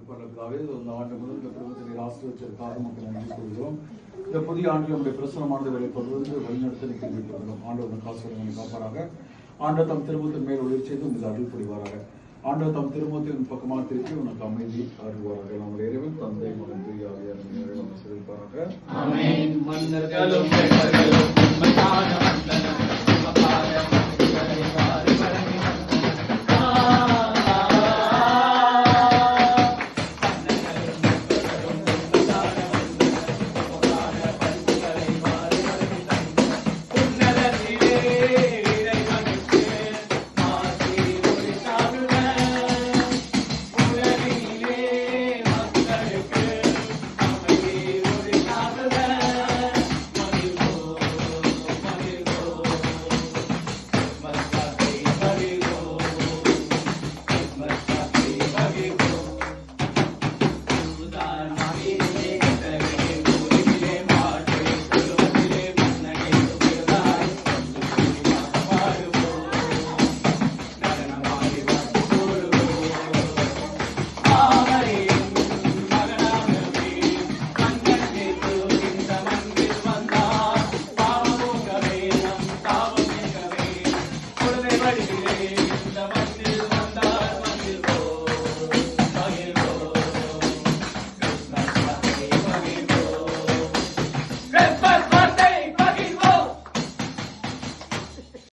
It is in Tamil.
பலர்களாகவே இந்த ஆண்டு முதல் இந்த குடும்பத்தை ஆசிரியர்களுக்காக மக்கள் நன்றி கூறுகிறோம். இந்த புதிய ஆண்டில் நம்முடைய பிரசனமானது வெளிப்படுவது வழிநடத்த கேள்விப்படுகிறோம். ஆண்டவர் காசு காப்பாராக. ஆண்டவர் தம் திருமணத்தின் மேல் ஒளி செய்து உங்களுக்கு அருள் புரிவாராக. ஆண்டவர் தம் திருமணத்தின் பக்கமாக திருப்பி உனக்கு அமைதி அருள்வாராக. நம்முடைய இறைவன் தந்தை மகன் தூய ஆவியானவர் சிறப்பாராக.